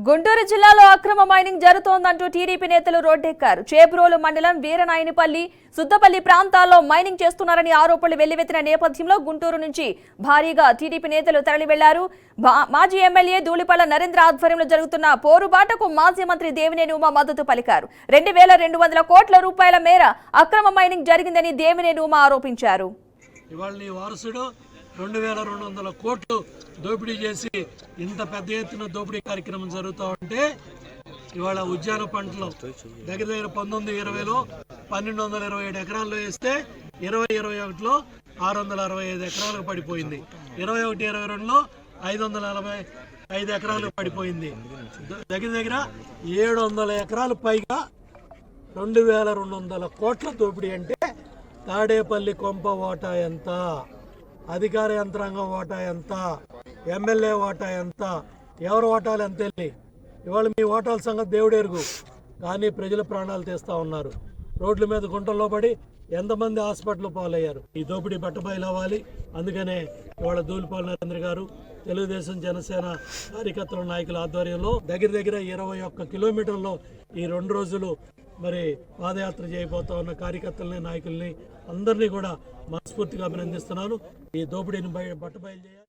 గుంటూరు జిల్లాలో అక్రమ mining జరుగుతోందంటూ TDP నేతలు రోడ్డెక్కారు. చేబ్రోలు మండలం వీరనాయనిపల్లి, సుద్దపల్లి ప్రాంతాల్లో మైనింగ్ చేస్తున్నారని ఆరోపణలు వెల్లువెత్తిన నేపథ్యంలో గుంటూరు నుంచి భారీగా టీడీపీ నేతలు తరలి వెళ్లారు. మాజీ ఎమ్మెల్యే ధూళిపళ్ల నరేంద్ర ఆధ్వర్యంలో జరుగుతున్న పోరుబాటకు మాజీ మంత్రి దేవినేని ఉమా మద్దతు పలికారు. 2200 కోట్ల రూపాయల మేర అక్రమ మైనింగ్ జరిగిందని దేవినేని ఉమా ఆరోపించారు. 2200 కోట్లు దోపిడీ చేసి ఇంత పెద్ద ఎత్తున దోపిడీ కార్యక్రమం జరుగుతూ ఉంటే ఇవాళ ఉద్యాన పంటలు దగ్గర 19-20లో 1227 ఎకరాల్లో వేస్తే 20-21లో 665 ఎకరాలకు పడిపోయింది. 21-22లో 545 ఎకరాలకు పడిపోయింది. దగ్గర 700 ఎకరాలు పైగా 2200 కోట్ల దోపిడీ అంటే తాడేపల్లి కొంప ఓటా ఎంత, అధికార యంత్రాంగం ఓటా ఎంత, ఎమ్మెల్యే ఓటా ఎంత, ఎవరు ఓటాలు ఎంత వెళ్ళి ఇవాళ మీ ఓటాల సంగతి దేవుడెరుగు. కానీ ప్రజల ప్రాణాలు తీస్తూ ఉన్నారు. రోడ్ల మీద గుంటల్లో పడి ఎంతమంది హాస్పిటల్ పాలయ్యారు. ఈ దోపిడీ బట్టబయలు అవ్వాలి. అందుకనే ఇవాళ ధూళిపళ్ల నరేంద్ర గారు, తెలుగుదేశం జనసేన కార్యకర్తల నాయకుల ఆధ్వర్యంలో దగ్గర 21 కిలోమీటర్లో ఈ 2 రోజులు మరి పాదయాత్ర చేయబోతా ఉన్న కార్యకర్తలని, నాయకుల్ని అందరినీ కూడా మనస్ఫూర్తిగా అభినందిస్తున్నాను. ఈ దోపిడీని బట్టబయలు చేయాలి.